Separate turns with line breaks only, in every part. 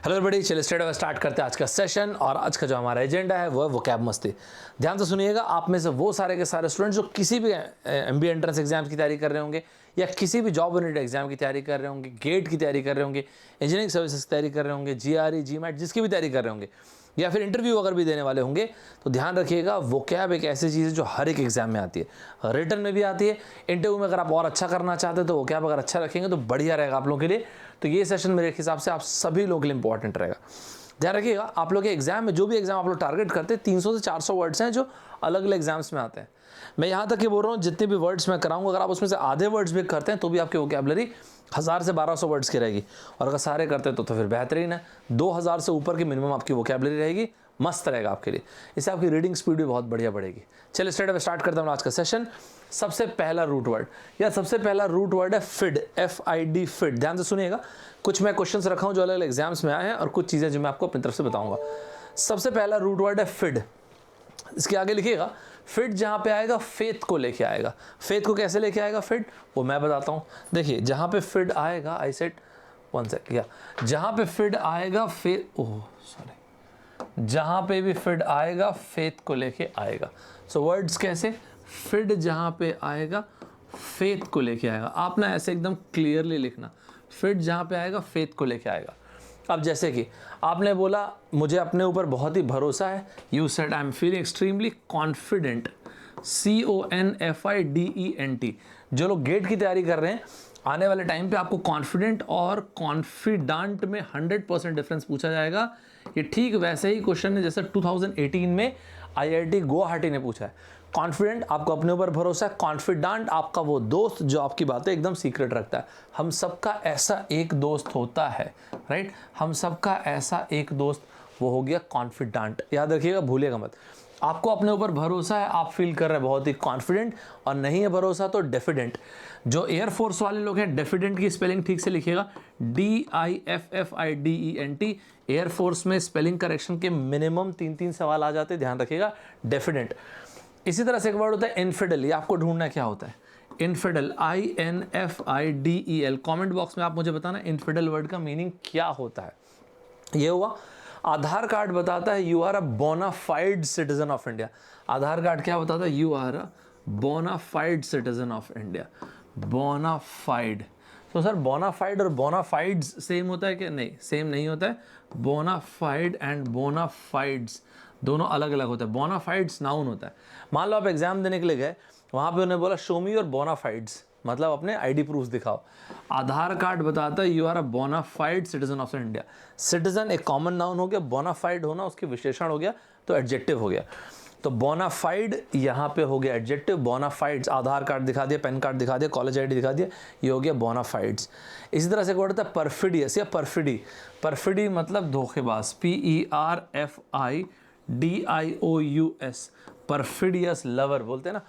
Hello everybody, चलिए straight away start करते हैं आज का सेशन। और आज का जो हमारा एजेंडा है वो है वोकैब मस्ती। ध्यान से सुनिएगा, आप में से वो सारे के सारे स्टूडेंट्स जो किसी भी एमबीए एंट्रेंस एग्जाम की तैयारी कर रहे होंगे या किसी भी जॉब ओरिएंटेड एग्जाम की तैयारी कर रहे होंगे, गेट की तैयारी कर रहे होंगे, इंजीनियरिंग सर्विसेज की तैयारी कर रहे होंगे, जीआरई जीमैट जिसकी भी तैयारी कर रहे होंगे या फिर इंटरव्यू अगर भी देने वाले होंगे, तो ध्यान रखिएगा वोकैब एक ऐसी चीज़ है जो हर एक एग्जाम में आती है, रिटन में भी आती है, इंटरव्यू में अगर आप और अच्छा करना चाहते हैं तो वोकैब अगर अच्छा रखेंगे तो बढ़िया रहेगा आप लोगों के लिए। तो ये सेशन मेरे हिसाब से आप सभी लोगों के लिए इंपॉर्टेंट रहेगा। ध्यान रखिएगा, आप लोग के एग्जाम में जो भी एग्जाम आप लोग टारगेट करते हैं 300 से 400 वर्ड्स हैं जो अलग अलग एग्जाम्स में आते हैं। मैं यहाँ तक कि बोल रहा हूँ जितने भी वर्ड्स मैं कराऊंगा अगर आप उसमें से आधे वर्ड्स भी करते हैं तो भी आपकी वोकैबुलरी 1000 से 1200 वर्ड्स की रहेगी, और अगर सारे करते हैं तो फिर बेहतरीन है। 2000 से ऊपर की मिनिमम आपकी वोकैबुलरी रहेगी, मस्त रहेगा आपके लिए। इससे आपकी रीडिंग स्पीड भी बहुत बढ़िया बढ़ेगी। चलिए स्ट्रेट अवे स्टार्ट करता हूँ आज का सेशन। सबसे पहला रूट वर्ड या सबसे पहला रूट वर्ड है फिड, FID, फिड। ध्यान से सुनिएगा, कुछ मैं क्वेश्चंस रखा हूँ जो अलग अलग एग्जाम्स में आए हैं और कुछ चीज़ें जो मैं आपको अपनी तरफ से बताऊंगा। सबसे पहला रूट वर्ड है फिड। इसके आगे लिखिएगा, फिट जहाँ पे आएगा फेथ को लेके आएगा। फेथ को कैसे लेके आएगा फिट, वो मैं बताता हूँ। देखिए जहाँ पे फिट आएगा, आई सेड वन सेक, या जहाँ पे फिट आएगा जहाँ पे भी फिट आएगा फेथ को लेके आएगा। सो वर्ड्स कैसे, फिट जहाँ पे आएगा फेथ को लेके आएगा। आप ना ऐसे एकदम क्लियरली लिखना, फिट जहाँ पे आएगा फेथ को लेके आएगा। अब जैसे कि आपने बोला मुझे अपने ऊपर बहुत ही भरोसा है, you said I am feeling extremely confident, CONFIDENT। जो लोग गेट की तैयारी कर रहे हैं आने वाले टाइम पे आपको कॉन्फिडेंट और कॉन्फिडेंट में 100% डिफरेंस पूछा जाएगा। ये ठीक वैसे ही क्वेश्चन है जैसे 2018 में IIT गुवाहाटी ने पूछा है। कॉन्फिडेंट आपको अपने ऊपर भरोसा है, कॉन्फिडेंट आपका वो दोस्त जो आपकी बातें एकदम सीक्रेट रखता है। हम सबका ऐसा एक दोस्त होता है, राइट, हम सबका ऐसा एक दोस्त, वो हो गया कॉन्फिडेंट। याद रखिएगा, भूलिएगा मत। आपको अपने ऊपर भरोसा है, आप फील कर रहे हैं बहुत ही कॉन्फिडेंट, और नहीं है भरोसा तो डेफिडेंट। जो एयरफोर्स वाले लोग हैं, डेफिडेंट की स्पेलिंग ठीक से लिखिएगा, DIFFIDENT। एयरफोर्स में स्पेलिंग करेक्शन के मिनिमम 3-3 सवाल आ जाते हैं, ध्यान रखिएगा, डेफिडेंट। इसी तरह से एक वर्ड होता है इनफिडल। ये आपको ढूंढना क्या होता है, इनफिडल, INFIDEL। कमेंट बॉक्स में आप मुझे बताना इनफिडल वर्ड का मीनिंग क्या होता है। ये हुआ। आधार कार्ड बताता है you are a bona fide citizen of India. Aadhaar card क्या बताता है, you are a bona fide citizen of India. Bona fide, तो सर बोनाफाइड और बोनाफाइड्स सेम होता है कि नहीं, सेम नहीं होता है। बोनाफाइड एंड बोनाफाइड्स दोनों अलग अलग होता है। बोनाफाइड्स नाउन होता है। मान लो आप एग्जाम देने के लिए गए, वहाँ पे उन्होंने बोला शो मी योर बोनाफाइड्स, मतलब अपने ID प्रूफ दिखाओ। आधार कार्ड बताता है you are a bona fide citizen of India. Citizen एक कॉमन नाउन हो गया, बोनाफाइड होना उसकी विशेषण हो गया, तो एडजेक्टिव हो गया। तो बोनाफाइड यहाँ पे हो गया एडजेक्टिव। बोनाफाइड्स, आधार कार्ड दिखा दिया, पैन कार्ड दिखा दिया, कॉलेज ID दिखा दिया, ये हो गया बोनाफाइड्स। इसी तरह से एक वर्ड होता है परफिडियस या परफिडी। परफिडी मतलब धोखेबाज, PERFIDIOUS, परफिडियस लवर बोलते हैं ना,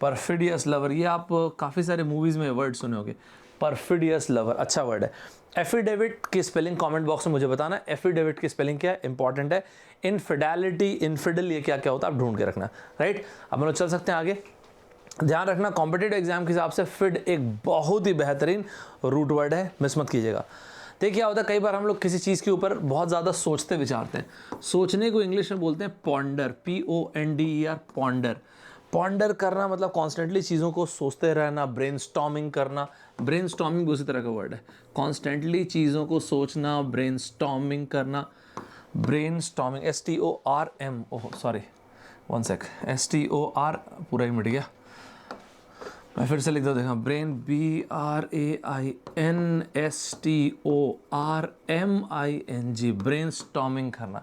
परफिडियस लवर। ये आप काफ़ी सारे मूवीज़ में वर्ड सुने होंगे, परफिडियस लवर, अच्छा वर्ड है। एफिडेविट की स्पेलिंग कमेंट बॉक्स में मुझे बताना, एफिडेविट की स्पेलिंग क्या है, इंपॉर्टेंट है। इनफिडेलिटी, इनफिडल, ये क्या क्या होता है आप ढूंढ के रखना, राइट। अब हम लोग चल सकते हैं आगे। ध्यान रखना, कॉम्पिटेटिव एग्जाम के हिसाब से फिड एक बहुत ही बेहतरीन रूट वर्ड है, मिस मत कीजिएगा। देखिए क्या होता है, कई बार हम लोग किसी चीज़ के ऊपर बहुत ज़्यादा सोचते विचारते हैं। सोचने को इंग्लिश में बोलते हैं पॉन्डर, PONDER, पॉन्डर। पॉन्डर करना मतलब कॉन्स्टेंटली चीज़ों को सोचते रहना, ब्रेनस्टॉर्मिंग करना। ब्रेनस्टॉर्मिंग भी उसी तरह का वर्ड है, कॉन्स्टेंटली चीज़ों को सोचना, ब्रेनस्टॉर्मिंग करना। Brainstorming, STORM, oh sorry one sec, STOR पूरा ही मिट गया, मैं फिर से लिख दो, देखा, ब्रेन BRAINSTORMING, ब्रेन स्टॉर्मिंग करना।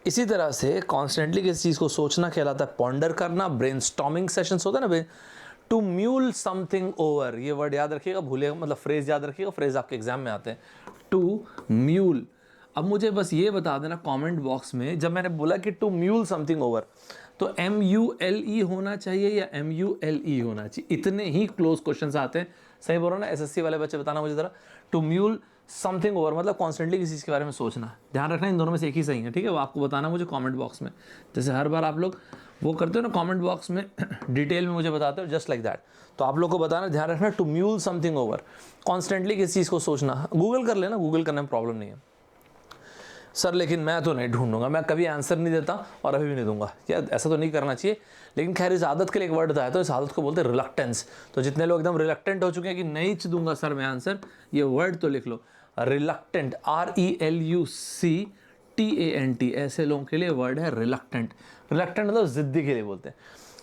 इसी तरह से कॉन्स्टेंटली किसी चीज़ को सोचना कहलाता है पॉन्डर करना। ब्रेन स्टॉर्मिंग सेशंस होता है ना, टू म्यूल समथिंग ओवर, ये वर्ड याद रखिएगा, भूलिएगा, मतलब फ्रेज याद रखिएगा, फ्रेज आपके एग्जाम में आते हैं, टू म्यूल। अब मुझे बस ये बता देना कमेंट बॉक्स में, जब मैंने बोला कि टू म्यूल समथिंग ओवर, तो MULE होना चाहिए या MULE होना चाहिए, इतने ही क्लोज क्वेश्चंस आते हैं। सही बोल रहा ना, SSC वाले बच्चे बताना मुझे जरा। टू म्यूल समथिंग ओवर मतलब कॉन्स्टेंटली किसी चीज़ के बारे में सोचना। ध्यान रखना, इन दोनों में से एक ही सही है, ठीक है। वो आपको बताना मुझे कमेंट बॉक्स में, जैसे हर बार आप लोग वो करते हो ना, कमेंट बॉक्स में डिटेल में मुझे बताते हो, जस्ट लाइक दैट। तो आप लोग को बताना, ध्यान रखना, to mull something over, constantly किसी चीज़ को सोचना। गूगल कर लेना, गूगल करने में प्रॉब्लम नहीं है। सर लेकिन मैं तो नहीं ढूंढूंगा, मैं कभी आंसर नहीं देता और अभी भी नहीं दूंगा, क्या ऐसा तो नहीं करना चाहिए। लेकिन खैर इस आदत के लिए एक वर्ड बताया, तो इस आदत को बोलते हैं रिलक्टेंस। तो जितने लोग एकदम रिलक्टेंट हो चुके हैं कि नहीं दूंगा सर मैं आंसर, ये वर्ड तो लिख लो, रिलक्टेंट, RELUCTANT, ऐसे लोगों के लिए वर्ड है रिलक्टेंट। रिलक्टेंट मतलब जिद्दी के लिए बोलते हैं।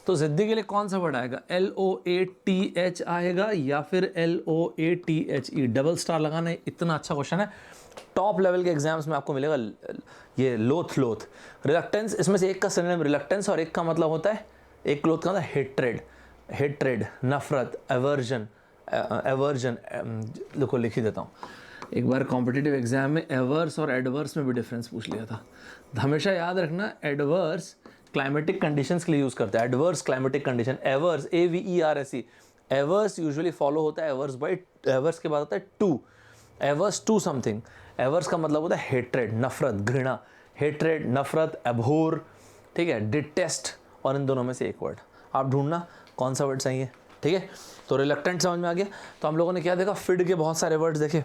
तो जिद्दी के लिए कौन सा वर्ड आएगा, LOATH आएगा या फिर LOATHE, डबल स्टार लगाना है, इतना अच्छा क्वेश्चन है, टॉप लेवल के एग्जाम्स में आपको मिलेगा। ये लोथ रिलक्टेंस, इसमें से एक का सिनोनिम रिलक्टेंस और एक का मतलब होता है, एक लोथ का मतलब हेट्रेड, नफरत, एवर्जन, देखो लिख ही देता हूँ। एक बार कॉम्पिटिटिव एग्जाम में एवर्स और एडवर्स में भी डिफरेंस पूछ लिया था। हमेशा याद रखना, एडवर्स क्लाइमेटिक कंडीशंस के लिए यूज करते हैं, adverse climatic condition, averse AVERSE, averse usually follow होता है एवर्स बाई, एवर्स के बाद होता है to, averse to something. Averse का मतलब होता है हेट्रेड, नफरत, घृणा, हेट्रेड, नफरत, एबहोर, ठीक है, डिटेस्ट, और इन दोनों में से एक वर्ड आप ढूंढना कौन सा वर्ड सही है, ठीक है। तो रिलक्टेंट समझ में आ गया। तो हम लोगों ने क्या देखा, फिड के बहुत सारे वर्ड्स देखे।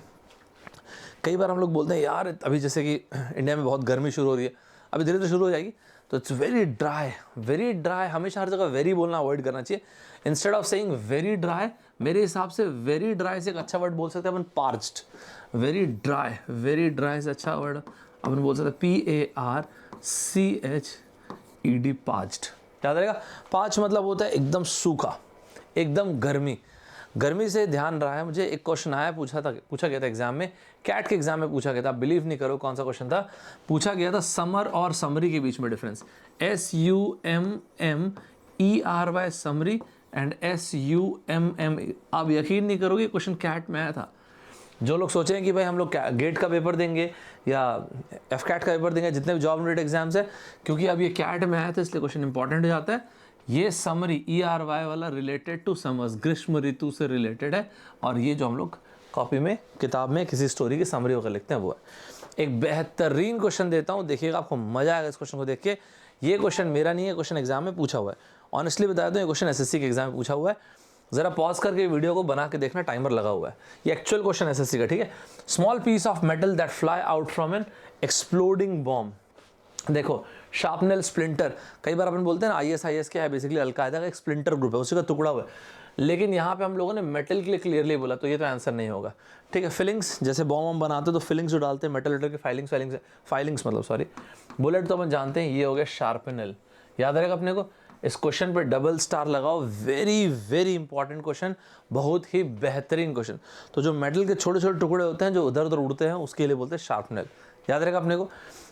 कई बार हम लोग बोलते हैं यार अभी जैसे कि इंडिया में बहुत गर्मी शुरू हो रही है, अभी धीरे धीरे शुरू हो जाएगी, तो इट्स वेरी ड्राई, हमेशा हर जगह वेरी बोलना अवॉइड करना चाहिए। Instead of saying very dry, मेरे हिसाब से वेरी ड्राई से एक अच्छा वर्ड बोल सकते हैं अपन, पार्च्ड। वेरी ड्राई से अच्छा वर्ड अपन बोल सकते हैं PARCHED, पार्च्ड। याद रहेगा, पाँच मतलब होता है एकदम सूखा, एकदम गर्मी से ध्यान रहा है मुझे। एक क्वेश्चन आया, पूछा गया था एग्जाम में, कैट के एग्जाम में पूछा गया था, बिलीव नहीं करो कौन सा क्वेश्चन था, पूछा गया था समर और समरी के बीच में difference, SUMMERY summary and SUMM। आप यकीन नहीं करोगे क्वेश्चन कैट में आया था। जो लोग सोचे हैं कि भाई हम लोग गेट का पेपर देंगे या FCAT का पेपर देंगे, जितने भी जॉब रिलेटेड एग्जाम्स है, क्योंकि अब ये कैट में आया था इसलिए क्वेश्चन इंपॉर्टेंट हो जाता है। ये समरी ERY वाला रिलेटेड टू समर्स, ग्रीष्म ऋतु से रिलेटेड है, और ये जो हम लोग कॉपी में किताब में किसी स्टोरी की समरी होकर लिखते हैं वो है। एक बेहतरीन क्वेश्चन देता हूँ, देखिएगा आपको मजा आएगा इस क्वेश्चन को देख के। ये क्वेश्चन मेरा नहीं है, क्वेश्चन एग्जाम में पूछा हुआ है, ऑनेस्टली बता दूँ, ये क्वेश्चन SSC के एग्जाम में पूछा हुआ है। जरा पॉज करके वीडियो को बना के देखना, टाइमर लगा हुआ है। ये एक्चुअल क्वेश्चन SSC का, ठीक है। Small piece of metal that fly out from an exploding bomb. देखो शार्पनेल, स्प्लिंटर, कई बार अपन बोलते हैं ना ISIS क्या है, बेसिकली अलकायदा का एक स्प्लिंटर ग्रुप है, उसी का टुकड़ा हुआ है, लेकिन यहाँ पे हम लोगों ने मेटल के लिए क्लियरली बोला, तो ये तो आंसर नहीं होगा, ठीक है। फिलिंग्स, जैसे बॉम्ब बनाते तो फिलिंग्स जो डालते हैं मेटल की, फाइलिंग्स मतलब सॉरी, बुलेट तो अपन जानते हैं, ये हो गया शार्पनेल। याद रहेगा अपने को, इस क्वेश्चन पे डबल स्टार लगाओ, वेरी इंपॉर्टेंट क्वेश्चन, बहुत ही बेहतरीन क्वेश्चन। तो जो मेटल के छोटे छोटे टुकड़े होते हैं जो उधर उधर उड़ते हैं, उसके लिए बोलते हैं शार्पनेल। याद रहेगा अपने को।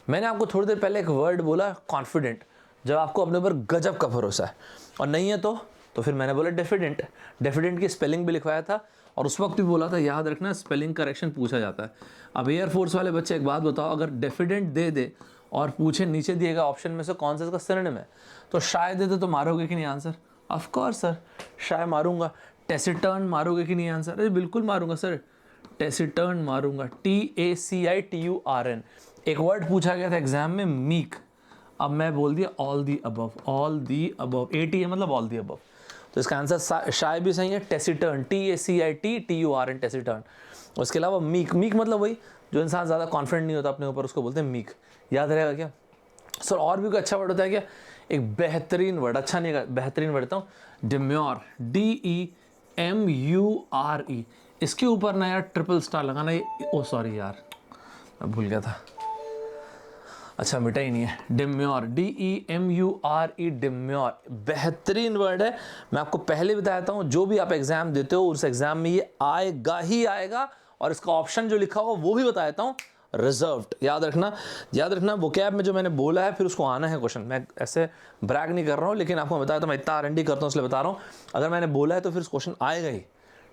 मैंने आपको थोड़ी देर पहले एक वर्ड बोला कॉन्फिडेंट, जब आपको अपने ऊपर गजब का भरोसा है, और नहीं है तो फिर मैंने बोला डेफिडेंट की स्पेलिंग भी लिखवाया था, और उस वक्त भी बोला था याद रखना स्पेलिंग करेक्शन पूछा जाता है। अब एयरफोर्स वाले बच्चे एक बात बताओ, अगर डेफिडेंट दे और पूछे नीचे दिएगा ऑप्शन में से कौन सा इसका सिनोनिम है, तो शायद दे दे तो मारोगे कि नहीं आंसर? ऑफ कोर्स सर, शायद मारूंगा। टेसिटर्न मारोगे कि नहीं आंसर? अरे बिल्कुल मारूंगा सर, टेसिटर्न मारूंगा, TACITURN। एक वर्ड पूछा गया था एग्जाम में, मीक, अब मैं बोल दिया ऑल दी अबव, ATA मतलब ऑल दी अबव, तो इसका आंसर शायद भी सही है, टेसिटर्न, TACITTURN, टेसिटर्न। उसके अलावा मीक मतलब वही जो इंसान ज़्यादा कॉन्फिडेंट नहीं होता अपने ऊपर, उसको बोलते हैं मीक। याद रहेगा क्या सर? और भी कोई अच्छा वर्ड होता है क्या? एक बेहतरीन वर्ड, अच्छा नहीं बेहतरीन वर्ड देता हूँ, डिम्योर, DEMURE। इसके ऊपर ना यार ट्रिपल स्टार लगाना, ओ सॉरी यार मैं भूल गया था, अच्छा मिटा ही नहीं है, डिम्योर, DEMURE, डिम्योर, बेहतरीन वर्ड है। मैं आपको पहले बताया था, जो भी आप एग्जाम देते हो उस एग्जाम में ये आएगा ही आएगा, और इसका ऑप्शन जो लिखा होगा वो भी बता देता हूँ, रिजर्व्ड। याद रखना वोकैब में जो मैंने बोला है फिर उसको आना है क्वेश्चन। मैं ऐसे ब्रैग नहीं कर रहा हूँ, लेकिन आपको बताया तो मैं इतना R&D करता हूँ इसलिए बता रहा हूँ, अगर मैंने बोला है तो फिर क्वेश्चन आएगा ही,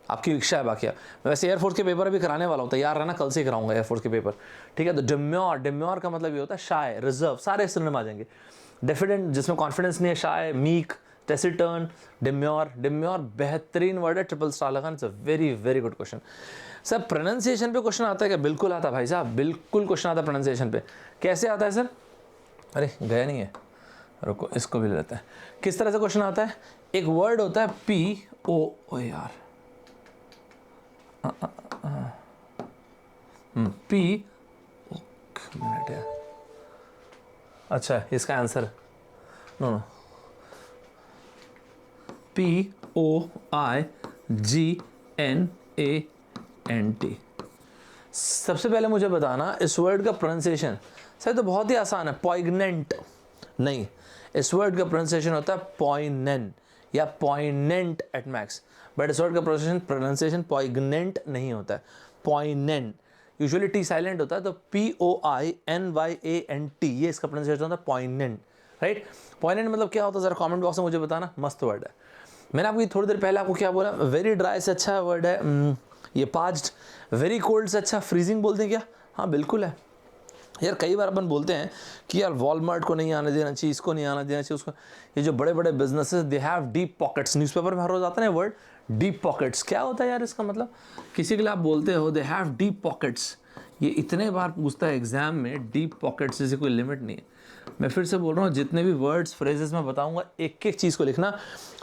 आपकी इच्छा है। बाकी मैं वैसे एयरफोर्स के पेपर भी कराने वाला हूँ, तैयार रहना, कल से ही कराऊंगा एयरफोर्स के पेपर, ठीक है। तो डिम्योर का मतलब ये होता है शाय, रिजर्व, सारे सिनोनिम आ जाएंगे। डेफिडेंट जिसमें कॉन्फिडेंस नहीं है, शाय, मीक, टेसिटर्न, डिम्योर, बेहतरीन वर्ड है, ट्रिपल स्टार लगाना। It's a very good question. Sir pronunciation पे क्वेश्चन आता है क्या? बिल्कुल आता है भाई साहब, बिल्कुल क्वेश्चन आता है प्रोनाउंसिएशन पे। कैसे आता है सर? अरे गया नहीं है, रुको इसको भी ले लेते हैं। किस तरह से क्वेश्चन आता है? एक वर्ड होता है PO, यार P, मिनट यार, अच्छा इसका आंसर नो नो, POIGNANT। सबसे पहले मुझे बताना इस वर्ड का प्रोनाउंसिएशन, सर तो बहुत ही आसान है, पॉइग्नेंट नहीं, इस वर्ड का प्रोनाउंसिएशन होता है पॉइनेन या पॉइनेंट एट मैक्स, बट इस वर्ड का प्रोनाउंसिएशन पॉइग्नेंट नहीं होता है, पॉइनेन। यूजुअली टी साइलेंट होता है, तो POINYANT ये इसका प्रोनाउंसिएशन होता है पॉइनेंट, राइट। पॉइनेंट मतलब क्या होता है जरा कमेंट बॉक्स में मुझे बताना, मस्त वर्ड है। मैंने आपको थोड़ी देर पहले आपको क्या बोला, वेरी ड्राई से अच्छा वर्ड है ये पाज्ड, वेरी कोल्ड से अच्छा फ्रीजिंग बोलते हैं क्या, हाँ बिल्कुल है यार। कई बार अपन बोलते हैं कि यार वॉलमार्ट को नहीं आने देना चाहिए, इसको नहीं आना देना चाहिए, उसको, ये जो बड़े बड़े businesses they have deep pockets, newspaper में हर रोज आता है ना वर्ड डीप पॉकेट्स, क्या होता है यार इसका मतलब, किसी के लिए आप बोलते हो दे हैव डीप पॉकेट्स, ये इतने बार पूछता है एग्जाम में, डीप पॉकेट्स से कोई लिमिट नहीं है। मैं फिर से बोल रहा हूँ, जितने भी वर्ड्स फ्रेजेस में बताऊंगा एक एक चीज़ को लिखना।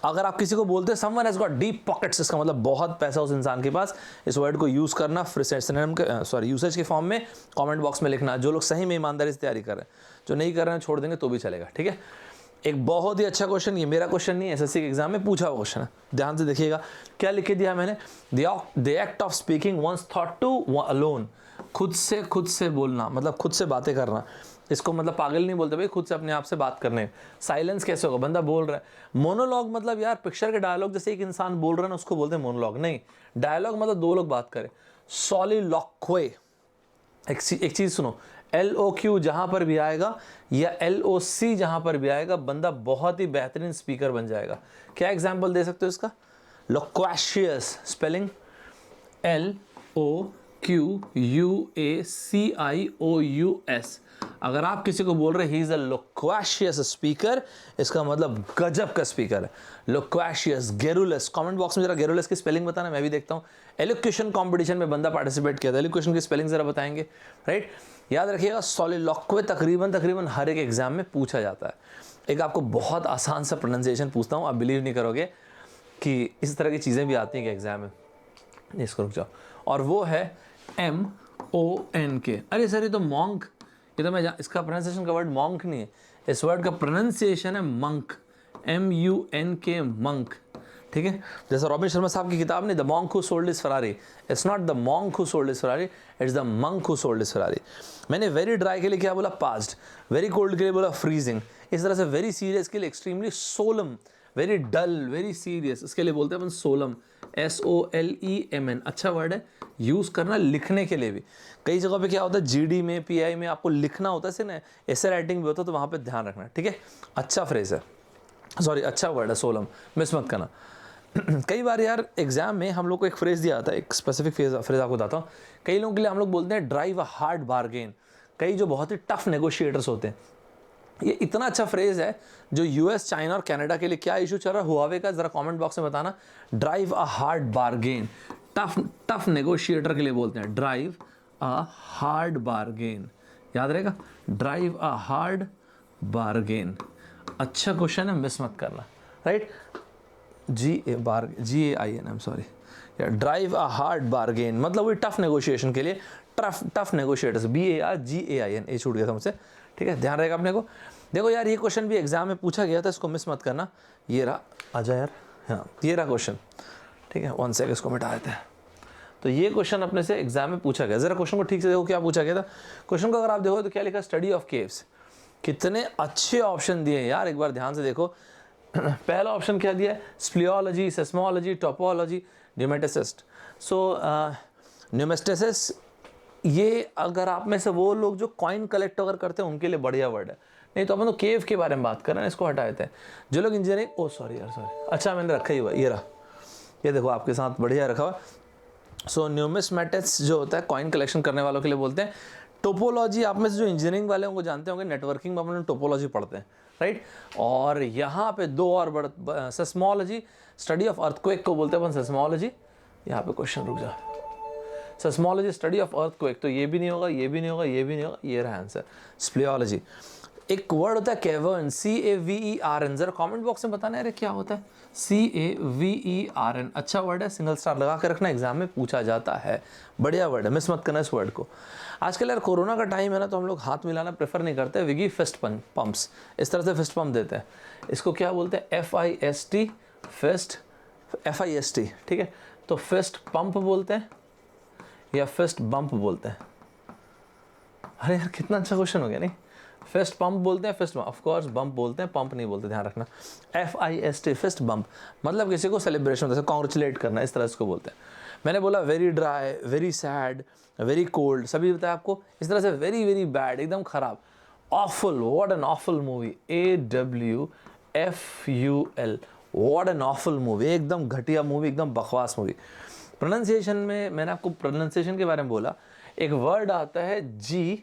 अगर आप किसी को बोलते हैं someone has got deep pockets, इसका मतलब बहुत पैसा उस इंसान के पास, इस वर्ड को यूज़ करना सिनोनिम के यूसेज के फॉर्म में कमेंट बॉक्स में लिखना। जो लोग सही में ईमानदारी से तैयारी कर रहे हैं, जो नहीं कर रहे हैं छोड़ देंगे तो भी चलेगा, ठीक है। एक बहुत ही अच्छा क्वेश्चन, ये मेरा क्वेश्चन नहीं है, एसएससी के एग्जाम में पूछा हुआ क्वेश्चन है, ध्यान से देखिएगा क्या लिख के दिया मैंने, the act of speaking one's thought to alone, खुद से बोलना मतलब खुद से बातें करना, इसको मतलब पागल नहीं बोलते भाई, खुद से अपने आप से बात करने। साइलेंस कैसे होगा, बंदा बोल रहा है। मोनोलॉग मतलब यार पिक्चर के डायलॉग, जैसे एक इंसान बोल रहा है ना उसको बोलते हैं मोनोलॉग, नहीं डायलॉग मतलब दो लोग बात करें। सॉलिलॉक्वे, एक चीज सुनो, LOQ जहां पर भी आएगा या LOC जहां पर भी आएगा, बंदा बहुत ही बेहतरीन स्पीकर बन जाएगा। क्या एग्जाम्पल दे सकते हो इसका, लोक्वाशियस स्पेलिंग LOQUACIOUS। अगर आप किसी को बोल रहे ही इज अ लोक्वाशियस स्पीकर, इसका मतलब गजब का स्पीकर है। लोक्वाशियस, गेरुलस, कमेंट बॉक्स में जरा गेरुलस की स्पेलिंग बताना, मैं भी देखता हूँ। एलोक्यूशन कंपटीशन में बंदा पार्टिसिपेट किया था, एलोक्यूशन की स्पेलिंग जरा बताएंगे, राइट। याद रखिएगा सॉलिलॉक्वे तकरीबन हर एक एग्जाम में पूछा जाता है। एक आपको बहुत आसान सा प्रोनाउंसिएशन पूछता हूँ, आप बिलीव नहीं करोगे कि इस तरह की चीज़ें भी आती हैं कि एग्जाम में, इसको रुक जाओ, और वो है MONK। अरे सर ये तो मॉन्क, ये तो मैं इसका प्रोनाउंसिएशन का वर्ड मॉन्क नहीं है, इस वर्ड का प्रोनाउंसिएशन है मंक, MUNK मंक, ठीक है। जैसा रॉबिन शर्मा साहब की किताब ने the monk who sold his Ferrari, it's not the monk who sold his Ferrari, it's the monk who sold his Ferrari. मैंने वेरी ड्राई के लिए क्या बोला, पास्ट, वेरी कोल्ड के लिए बोला फ्रीजिंग, इस तरह से वेरी सीरियस के लिए extremely solemn, very dull, very serious, इसके लिए बोलते हैं अपन सोलम, SOLEMN। अच्छा वर्ड है, यूज़ करना लिखने के लिए भी। कई जगह पे क्या होता है GD में PI में आपको लिखना होता है, ना ऐसे राइटिंग भी होता है, तो वहाँ पे ध्यान रखना, ठीक है। अच्छा फ्रेज है, सॉरी अच्छा वर्ड है सोलम, मिस मत करना। कई बार यार एग्जाम में हम लोग को एक फ्रेज दिया जाता है, एक स्पेसिफिक फ्रेज आपको बताता हूँ। कई लोगों के लिए हम लोग बोलते हैं ड्राइव अ हार्ड बार्गेन, कई जो बहुत ही टफ नेगोशिएटर्स होते हैं। ये इतना अच्छा फ्रेज है जो US, चाइना और कनाडा के लिए। क्या इशू चल रहा है हुआवे का, जरा कमेंट बॉक्स में बताना। Drive a hard bargain, tough negotiator के लिए बोलते हैं ड्राइव अ हार्ड बार्गेन, याद रहेगा, ड्राइव अ हार्ड बार्गेन। अच्छा क्वेश्चन है, मिस मत करना, राइट। GAIN, सॉरी यार, ड्राइव अ हार्ड बार्गेन मतलब वही टफ नेगोशिएशन के लिए, टफ नेगोशिएटर्स, BARGAIN, ये छूट गया था मुझसे, ठीक है, ध्यान रहेगा अपने को। देखो यार ये क्वेश्चन भी एग्जाम में पूछा गया था, इसको मिस मत करना। ये रहा, आजा यार, हाँ ये रहा क्वेश्चन, ठीक है, 1 सेकंड इसको मिटा देते हैं। तो ये क्वेश्चन अपने से एग्जाम में पूछा गया, जरा क्वेश्चन को ठीक से देखो क्या पूछा गया था। क्वेश्चन को अगर आप देखो तो क्या लिखा, स्टडी ऑफ केव्स। कितने अच्छे ऑप्शन दिए यार, एक बार ध्यान से देखो। पहला ऑप्शन क्या दिया है, स्प्लियोलॉजी, सेस्मोलॉजी, टोपोलॉजी, न्यूमेटिसिस्ट। सो न्यूमेटिसिस, ये अगर आप में से वो लोग जो कॉइन कलेक्ट अगर करते हैं उनके लिए बढ़िया वर्ड है, नहीं तो अपन तो केव के बारे में बात कर रहे हैं, इसको हटा देते हैं। जो लोग इंजीनियरिंग, ओ सॉरी यार सॉरी, अच्छा मैंने रखा ही हुआ, ये रहा, ये देखो आपके साथ बढ़िया रखा हुआ। सो न्यूमिस्मेटिक्स जो होता है कॉइन कलेक्शन करने वालों के लिए बोलते हैं। टोपोलॉजी, आप में से जो इंजीनियरिंग वाले होंगे जानते होंगे, नेटवर्किंग में अपन टोपोलॉजी पढ़ते हैं, राइट। और यहाँ पे दो और बड़ा, सेस्मोलॉजी, स्टडी ऑफ अर्थक्वेक को बोलते हैं अपन सेस्मोलॉजी। यहाँ पे क्वेश्चन रुक जा, सेस्मोलॉजी स्टडी ऑफ अर्थक्वेक, तो ये भी नहीं होगा, ये भी नहीं होगा, ये भी नहीं होगा, ये रहा आंसर। स्प्लियोलॉजी, एक वर्ड होता है कैवर्न, CAVERN, जरा कमेंट बॉक्स में बताना यार क्या होता है CAVERN। अच्छा वर्ड है, सिंगल स्टार लगा कर रखना, एग्जाम में पूछा जाता है, बढ़िया वर्ड है, मिस मत करना इस वर्ड को। आजकल यार कोरोना का टाइम है ना, तो हम लोग हाथ मिलाना प्रेफर नहीं करते, विगी फिस्ट पंप्स, इस तरह से फिस्ट पंप देते हैं। इसको क्या बोलते हैं? FIST, फिस्ट, FIST, ठीक है। तो फिस्ट पंप बोलते हैं या फिस्ट बम्प बोलते हैं? अरे यार कितना अच्छा क्वेश्चन हो गया नहीं। फिस्ट पंप बोलते हैं, फिस्ट ऑफ कोर्स, बम्प बोलते हैं, पंप नहीं बोलते, ध्यान रखना। FIST, फिस्ट बम्प, मतलब किसी को सेलिब्रेशन होता है, कॉन्ग्रेचुलेट करना, इस तरह से बोलते हैं। मैंने बोला very dry, very sad, very cold, सभी बताया आपको। इस तरह से वेरी वेरी बैड, एकदम खराब, awful, what an awful movie, AWFUL, what an awful movie, एकदम घटिया मूवी, एकदम बकवास मूवी। प्रोनाउंसिएशन में मैंने आपको प्रोनाउंसिएशन के बारे में बोला, एक वर्ड आता है GENRE,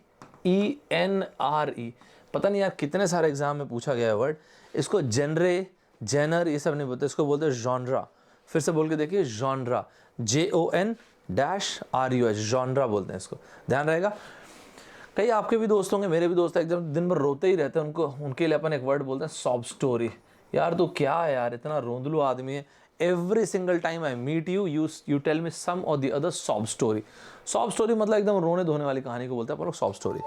पता नहीं यार कितने सारे एग्जाम में पूछा गया है वर्ड। इसको जेनरे, जेनर ये सब नहीं बोलते, इसको बोलते हैं जॉनरा। फिर से बोल के देखिए, जॉनरा, JON-RUH, जॉनरा बोलते हैं इसको, ध्यान रहेगा। कई आपके भी दोस्त होंगे, मेरे भी दोस्त हैं, एकदम दिन भर रोते ही रहते हैं, उनके लिए अपन एक वर्ड बोलते हैं सॉब स्टोरी। यार तू क्या है यार, इतना रोंदलू आदमी है, every single time I meet you you tell me some और the other sob story. Sob story मतलब एकदम रोने धोने वाली कहानी को बोलते हैं अपन लोग सॉब स्टोरी।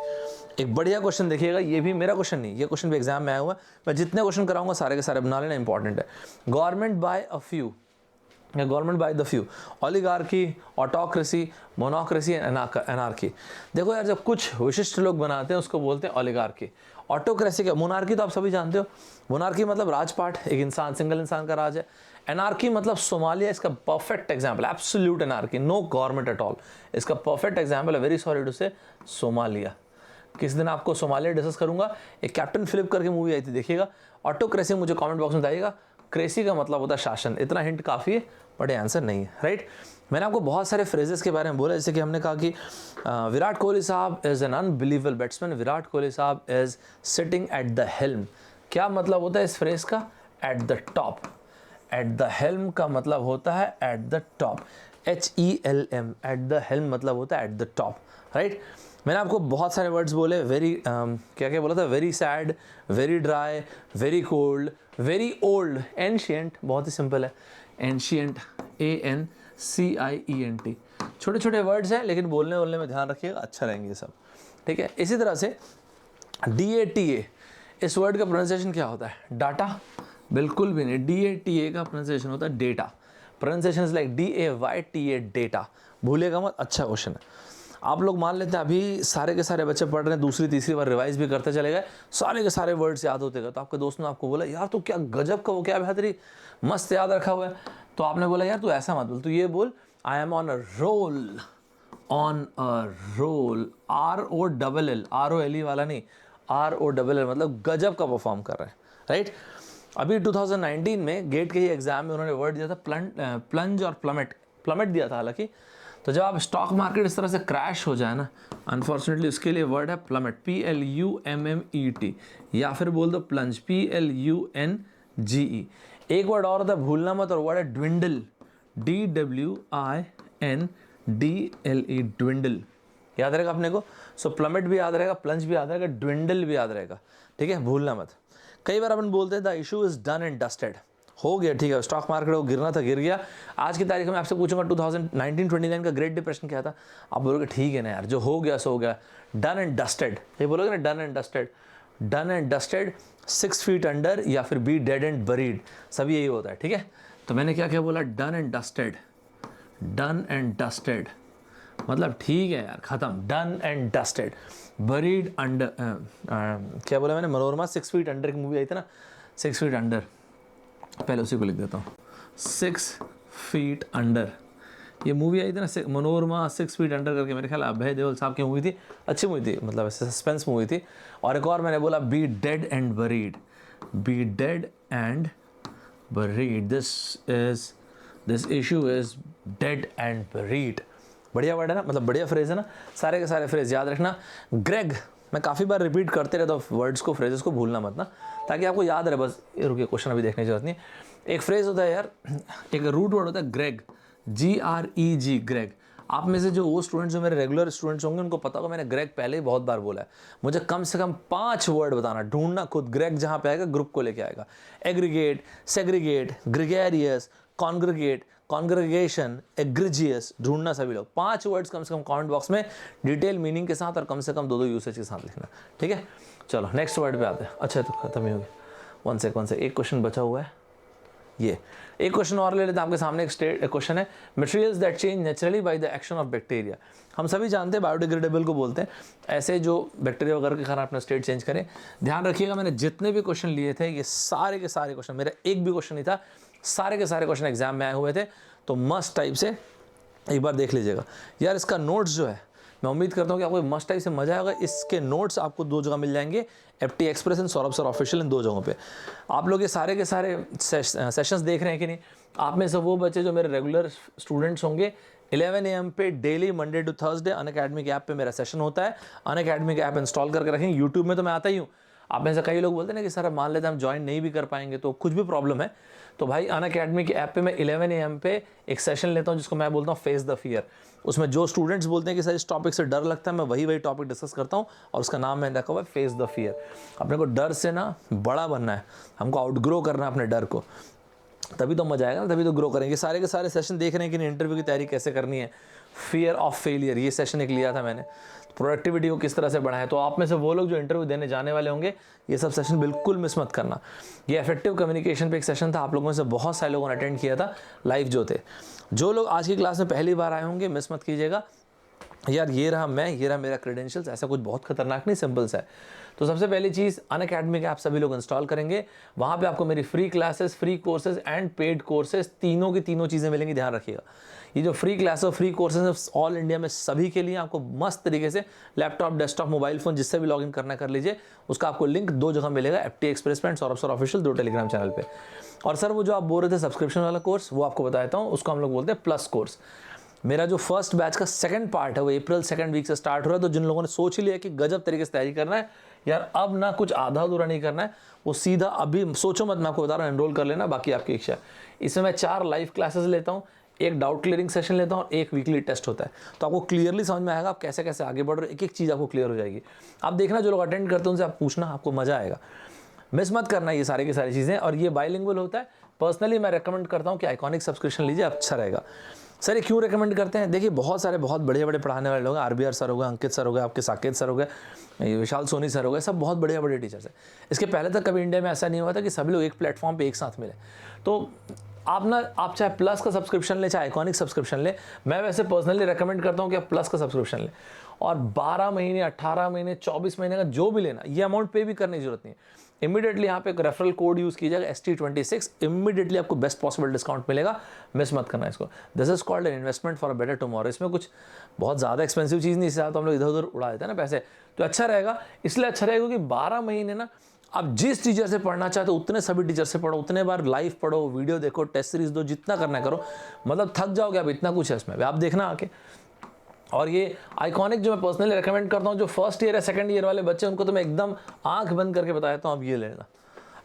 एक बढ़िया क्वेश्चन देखिएगा, ये भी मेरा क्वेश्चन नहीं, ये क्वेश्चन भी एग्जाम में आया हुआ है, मैं जितने क्वेश्चन कराऊंगा सारे के सारे बना लेना, इंपॉर्टेंट है। गवर्नमेंट बाय अ फ्यू या government by the few, oligarchy, autocracy, monocracy, anarchy. देखो यार, जब कुछ विशिष्ट लोग बनाते हैं उसको बोलते हैं ओलिगार्की। ऑटोक्रेसी क्या, मोनार्की तो आप सभी जानते हो, मोनार्की मतलब राजपाट, एक इंसान, सिंगल इंसान का राज है। एनार्की मतलब सोमालिया, इसका perfect example, absolute anarchy, no government at all, इसका परफेक्ट एग्जाम्पल है, very sorry to say, Somalia. किस दिन आपको सोमालिया डिस्कस करूंगा, एक कैप्टन फिलिप करके मूवी आई थी, देखिएगा। ऑटोक्रेसी मुझे कमेंट बॉक्स में बताइएगा, क्रेसी का मतलब होता है शासन, इतना हिंट काफ़ी है, बट आंसर नहीं है, राइट। मैंने आपको बहुत सारे फ्रेजेस के बारे में बोला, जैसे कि हमने कहा कि विराट कोहली साहब is an unbelievable batsman, Virat Kohli साहब is sitting at the helm. क्या मतलब होता है इस फ्रेज का? At the top. At the helm का मतलब होता है at the top, HELM, at the helm मतलब होता है एट द टॉप, राइट। मैंने आपको बहुत सारे वर्ड्स बोले, वेरी क्या क्या बोला था, very sad, very dry, very cold, very old, ancient, बहुत ही सिंपल है, एंशियंट, ANCIENT। छोटे छोटे वर्ड्स हैं, लेकिन बोलने में ध्यान रखिएगा, अच्छा रहेंगे ये सब, ठीक है। इसी तरह से DATA, इस वर्ड का प्रोनाउंसिएशन क्या होता है? डाटा? बिल्कुल भी नहीं, DATA का प्रोनाउंसिएशन होता है data. Pronunciation is like DAYTA, data, भूलेगा मत, अच्छा क्वेश्चन है। आप लोग मान लेते हैं अभी सारे के सारे बच्चे पढ़ रहे हैं, दूसरी तीसरी बार रिवाइज भी करते चले गए, सारे के सारे वर्ड्स याद होते गए, तो आपके दोस्त ने आपको बोला यार तू क्या गजब का, वो क्या बेहतरी, मस्त याद रखा हुआ है। तो आपने बोला यार तू ऐसा मत बोल, तू ये बोल, I am on a roll, on a roll, ROLL, ROLE वाला नहीं, ROLL मतलब गजब का परफॉर्म कर रहे हैं, राइट। अभी 2019 में गेट के ही एग्जाम में उन्होंने वर्ड दिया था प्लंज और प्लमेट दिया था हालांकि। तो जब आप स्टॉक मार्केट इस तरह से क्रैश हो जाए ना, अनफॉर्चुनेटली उसके लिए वर्ड है प्लमेट, PLUMMET, या फिर बोल दो प्लंज, PLUNGE। एक वर्ड और होता है, भूलना मत, और वर्ड है ड्विंडल, DWINDLE, ड्विंडल, याद रहेगा अपने को। सो प्लमेट भी याद रहेगा, प्लंज भी याद रहेगा, ड्विंडल भी याद रहेगा, ठीक है, भूलना मत। कई बार अपन बोलते हैं the issue is done and dusted, हो गया, ठीक है, स्टॉक मार्केट को गिरना था गिर गया। आज की तारीख में आपसे पूछूंगा 2019-29 का ग्रेट डिप्रेशन क्या था, आप बोलोगे ठीक है ना यार, जो हो गया सो हो गया, डन एंड डस्टेड, ये बोलोगे ना, done and dusted, done and dusted, 6 feet under, या फिर बी डेड एंड बरीड, सभी यही होता है, ठीक है। तो मैंने क्या क्या बोला, done and dusted, done and dusted मतलब ठीक है यार, खत्म, done and dusted. Buried under, क्या बोला मैंने, मनोरमा 6 फीट अंडर की मूवी आई थी ना, 6 फीट अंडर, पहले उसी को लिख देता हूँ, 6 फीट अंडर, ये मूवी आई थी ना मनोरमा 6 फीट अंडर करके, मेरे ख्याल अभय देओल साहब की मूवी थी, अच्छी मूवी थी, मतलब सस्पेंस मूवी थी। और एक और मैंने बोला B dead and buried, B dead and buried, this issue is dead and buried, बढ़िया वर्ड है ना, मतलब बढ़िया फ्रेज है ना, सारे के सारे फ्रेज याद रखना। ग्रेग, मैं काफ़ी बार रिपीट करते रहता हूँ वर्ड्स को, फ्रेजेस को, भूलना मत ना, ताकि आपको याद रहे बस। ये रुकिए, क्वेश्चन अभी देखने की जरूरत नहीं। एक फ्रेज होता है यार, एक रूट वर्ड होता है ग्रेग, GREG, ग्रेग। आप में से जो वो स्टूडेंट्स जो मेरे रेगुलर स्टूडेंट्स होंगे उनको पता होगा, मैंने ग्रेग पहले ही बहुत बार बोला है, मुझे कम से कम 5 वर्ड बताना, ढूंढना खुद। ग्रेग जहाँ पे आएगा ग्रुप को लेके आएगा। Aggregate, segregate, gregarious, congregate, congregation, egregious, ढूंढना सभी लोग। 5 वर्ड्स कम से कम कमेंट बॉक्स में डिटेल मीनिंग के साथ और कम से कम 2-2 यूसेज के साथ लिखना, ठीक है। चलो नेक्स्ट वर्ड पे आते हैं। अच्छा तो खत्म ही हो गया। 1 सेकंड, एक क्वेश्चन बचा हुआ है, ये एक क्वेश्चन और ले लेते हैं। आपके सामने एक क्वेश्चन है, materials that change naturally by the action of bacteria. हम सभी जानते हैं बायोडिग्रेडेबल को बोलते हैं, ऐसे जो बैक्टीरिया वगैरह के कारण अपना स्टेट चेंज करें। ध्यान रखिएगा, मैंने जितने भी क्वेश्चन लिए थे ये सारे के सारे क्वेश्चन, मेरा एक भी क्वेश्चन नहीं था, सारे के सारे क्वेश्चन एग्जाम में आए हुए थे। तो मस्ट टाइप से एक बार देख लीजिएगा यार। इसका नोट्स जो है, मैं उम्मीद करता हूँ कि आपको मस्ट टाइप से मजा आएगा। इसके नोट्स आपको 2 जगह मिल जाएंगे, FT express and Saurabh sir official, इन 2 जगहों पे। आप लोग ये सारे के सारे सेशंस देख रहे हैं कि नहीं? आप में से वो बच्चे जो मेरे रेगुलर स्टूडेंट्स होंगे, 11 AM पे daily Monday to Thursday Unacademy के ऐप पे मेरा सेशन होता है। अनअकैडमी के ऐप इंस्टॉल करके रखेंगे। यूट्यूब में तो मैं आता ही हूँ। आप में से कई लोग बोलते हैं ना कि सर अब मान लेते हैं हम ज्वाइन नहीं भी कर पाएंगे तो कुछ भी प्रॉब्लम है, तो भाई अनअकैडमी के ऐप पे मैं 11 AM पे एक सेशन लेता हूँ जिसको मैं बोलता हूँ फेस द फियर। उसमें जो स्टूडेंट्स बोलते हैं कि सर इस टॉपिक से डर लगता है, मैं वही टॉपिक डिस्कस करता हूँ और उसका नाम मैंने रखा हुआ है फेस द फियर। अपने को डर से ना बड़ा बनना है, हमको आउटग्रो करना है अपने डर को, तभी तो मजा आएगा ना, तभी तो ग्रो करेंगे। सारे के सारे सेशन देख रहे हैं कि नहीं, इंटरव्यू की तैयारी कैसे करनी है, फियर ऑफ फेलियर, ये सेशन एक लिया था मैंने, प्रोडक्टिविटी को किस तरह से बढ़ाएं। तो आप में से वो लोग जो इंटरव्यू देने जाने वाले होंगे, ये सब सेशन बिल्कुल मिस मत करना। ये इफेक्टिव कम्युनिकेशन पे एक सेशन था, आप लोगों में से बहुत सारे लोगों ने अटेंड किया था लाइव जो थे। जो लोग आज की क्लास में पहली बार आए होंगे, मिस मत कीजिएगा यार। ये रहा मैं, ये रहा मेरा क्रेडेंशियल्स, ऐसा कुछ बहुत खतरनाक नहीं, सिंपल सा है। तो सबसे पहली चीज़, अनअकैडमी के आप सभी लोग इंस्टॉल करेंगे। वहाँ पे आपको मेरी free classes, free courses and paid courses, तीनों की तीनों चीज़ें मिलेंगी। ध्यान रखिएगा, ये जो फ्री क्लास और फ्री कोर्सेज ऑल इंडिया में सभी के लिए, आपको मस्त तरीके से लैपटॉप, डेस्कटॉप, मोबाइल फ़ोन जिससे भी लॉगिन करना कर लीजिए। उसका आपको लिंक 2 जगह मिलेगा, FT एक्सप्रेस पे, Saurabh sir official 2 Telegram channel पे। और सर वो जो आप बोल रहे थे सब्सक्रिप्शन वाला कोर्स, वो आपको बता देता हूँ, उसको हम लोग बोलते हैं प्लस कोर्स। मेरा जो फर्स्ट बैच का सेकंड पार्ट है वो अप्रैल 2nd वीक से स्टार्ट हो रहा है। तो जिन लोगों ने सोच ही लिया कि गजब तरीके से तैयारी करना है यार, अब ना कुछ आधा अधूरा नहीं करना है, वो सीधा अभी सोचो मत, मैं आपको बता रहा हूँ, एनरोल कर लेना, बाकी आपकी इच्छा है। इसमें मैं 4 लाइव क्लासेस लेता हूँ, एक डाउट क्लियरिंग सेशन लेता हूँ और एक वीकली टेस्ट होता है। तो आपको क्लियरली समझ में आएगा आप कैसे कैसे आगे बढ़ रहे हो, एक एक चीज़ आपको क्लियर हो जाएगी। आप देखना, जो लोग अटेंड करते हैं उनसे आप पूछना, आपको मजा आएगा, मिस मत करना ये सारी की सारी चीज़ें। और ये बाइलिंगुअल होता है। पर्सनली मैं रेकमेंड करता हूँ कि आइकॉनिक सब्सक्रिप्शन लीजिए, अच्छा रहेगा। सर ये क्यों रेकमेंड करते हैं? देखिए बहुत सारे बहुत बड़े बड़े पढ़ाने वाले लोग हैं, RBR सर हो गए, अंकित सर हो गए, आपके साकेत सर हो गए, विशाल सोनी सर हो गए, सब बहुत बड़े बड़े टीचर्स हैं। इसके पहले तक कभी इंडिया में ऐसा नहीं हुआ था कि सभी लोग एक प्लेटफॉर्म पे एक साथ मिले। तो आप चाहे प्लस का सब्सक्रिप्शन लें, चाहे आइकॉनिक सब्सक्रिप्शन लें, मैं वैसे पर्सनली रेकमेंड करता हूँ कि आप प्लस का सब्सक्रिप्शन लें। और 12 महीने, 18 महीने, 24 महीने का जो भी लेना, ये अमाउंट पे भी करने की जरूरत नहीं है। इमीडिएटली यहाँ पे एक रेफरल कोड यूज़ कीजिएगा ST26, इमीडिएटली आपको बेस्ट पॉसिबल डिस्काउंट मिलेगा, मिस मत करना इसको। This is called an investment for a better tomorrow. इसमें कुछ बहुत ज़्यादा एक्सपेंसिव चीज़ नहीं, इससे तो हम लोग इधर उधर उड़ा देते हैं ना पैसे, तो अच्छा रहेगा। इसलिए अच्छा रहेगा क्योंकि 12 महीने ना आप जिस टीचर से पढ़ना चाहते हो उतने सभी टीचर से पढ़ो, उतने बार लाइव पढ़ो, वीडियो देखो, टेस्ट सीरीज दो, जितना करना है करो, मतलब थक जाओगे आप, इतना कुछ है इसमें, आप देखना आके। और ये आइकॉनिक जो मैं पर्सनली रेकमेंड करता हूँ, जो फर्स्ट ईयर या सेकंड ईयर वाले बच्चे उनको तो मैं एकदम आंख बंद करके बता देता हूँ, अब ये लेना,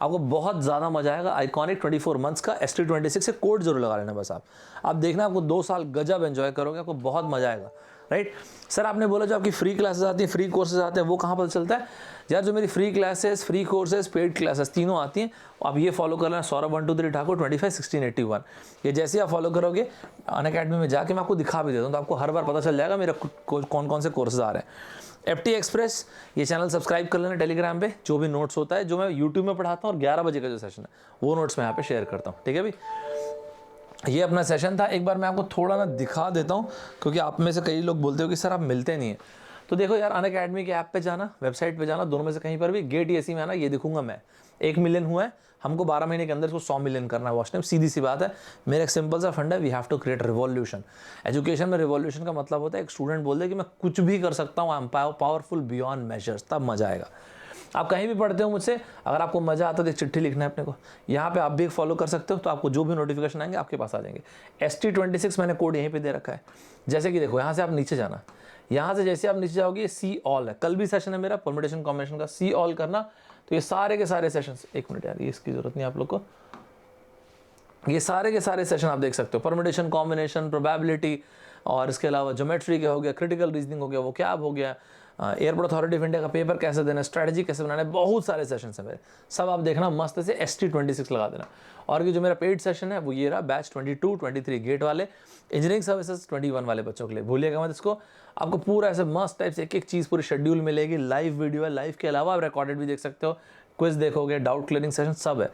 आपको बहुत ज़्यादा मजा आएगा। आइकॉनिक 24 मंथ्स का ST26 से कोड जरूर लगा लेना बस आप देखना, आपको 2 साल गजब एंजॉय करोगे, आपको बहुत मजा आएगा, राइट। सर आपने बोला जो आपकी फ्री क्लासेस आती हैं, फ्री कोर्सेज आते हैं, वो कहाँ पता चलता है? यार जो मेरी free classes, free courses, paid classes तीनों आती हैं, आप ये फॉलो कर लेना, सौरभ 123 ठाकुर 251681। ये जैसे आप फॉलो करोगे अनअकैडमी में जाके मैं आपको दिखा भी देता हूँ, तो आपको हर बार पता चल जाएगा मेरा कौन कौन से कोर्सेज आ रहे हैं। FT एक्सप्रेस ये चैनल सब्सक्राइब कर लेना टेलीग्राम पे, जो भी नोट्स होता है जो मैं यूट्यूब में पढ़ाता हूँ, और 11 बजे का जो सेशन है वो नोट्स मैं यहाँ पे शेयर करता हूँ, ठीक है भाई। ये अपना सेशन था, एक बार मैं आपको थोड़ा ना दिखा देता हूँ, क्योंकि आप में से कई लोग बोलते हो कि सर आप मिलते नहीं हैं। तो देखो यार, अनअकैडमी के ऐप पे जाना, वेबसाइट पे जाना, दोनों में से कहीं पर भी गेट ESE में आना, ये दिखूंगा मैं 1 मिलियन हुआ है, हमको 12 महीने के अंदर इसको 100 मिलियन करना है वॉच टाइम। सीधी सी बात है, मेरा एक सिंपल सा फंड है, we have to create revolution. Education में रिवॉल्यूशन का मतलब होता है एक स्टूडेंट बोल दे कि मैं कुछ भी कर सकता हूँ, I am powerful beyond measures, तब मजा आएगा। आप कहीं भी पढ़ते हो मुझसे, अगर आपको मजा आता है तो एक चिट्ठी लिखना है अपने को, यहाँ पे आप भी फॉलो कर सकते हो, तो आपको जो भी नोटिफिकेशन आएंगे आपके पास आ जाएंगे। ST26 मैंने कोड यहीं पे दे रखा है। जैसे कि देखो, यहाँ से आप नीचे जाना, यहाँ से जैसे आप नीचे जाओगे, सी ऑल है, कल भी सेशन है मेरा परम्यूटेशन कॉम्बिनेशन का, सी ऑल करना, तो ये सारे के सारे सेशंस, 1 मिनट यार, ये इसकी जरूरत नहीं आप लोग को, ये सारे के सारे सेशन आप देख सकते हो, परम्यूटेशन, कॉम्बिनेशन, प्रोबेबिलिटी, और इसके अलावा ज्योमेट्री का हो गया, क्रिटिकल रीजनिंग हो गया, वोकैब हो गया, एयरपोर्ट अथॉरिटी ऑफ इंडिया का पेपर कैसे देना, स्ट्रैटेजी कैसे बनाना है, बहुत सारे सेशन है मेरे, सब आप देखना मस्त से ST26 लगा देना। और ये जो मेरा पेड सेशन है वो ये रहा, बैच 22, 23 गेट वाले, इंजीनियरिंग सर्विसेज 21 वाले बच्चों के लिए, भूलिएगा मत इसको। आपको पूरा ऐसे मस्त टाइप से एक एक चीज़ पूरी शेड्यूल मिलेगी, लाइव वीडियो है, लाइव के अलावा आप रिकॉर्डेड भी देख सकते हो, क्विज देखोगे, डाउट क्लियरिंग सेशन सब है।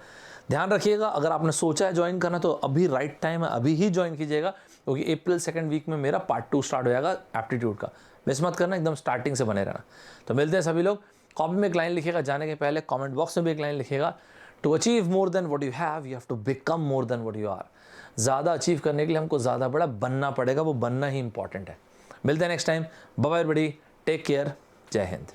ध्यान रखिएगा, अगर आपने सोचा है ज्वाइन करना तो अभी राइट टाइम है, अभी ही ज्वाइन कीजिएगा, क्योंकि अप्रैल 2nd वीक में मेरा पार्ट 2 स्टार्ट हो जाएगा एप्टीट्यूड का। मिस मत करना, एकदम स्टार्टिंग से बने रहना। तो मिलते हैं सभी लोग। कॉपी में एक लाइन लिखिएगा जाने के पहले, कमेंट बॉक्स में भी एक लाइन लिखिएगा, to achieve more than what you have to become more than what you are. ज़्यादा अचीव करने के लिए हमको ज़्यादा बड़ा बनना पड़ेगा, वो बनना ही इंपॉर्टेंट है। मिलते हैं नेक्स्ट टाइम, बाय बाय बड़ी, टेक केयर, जय हिंद।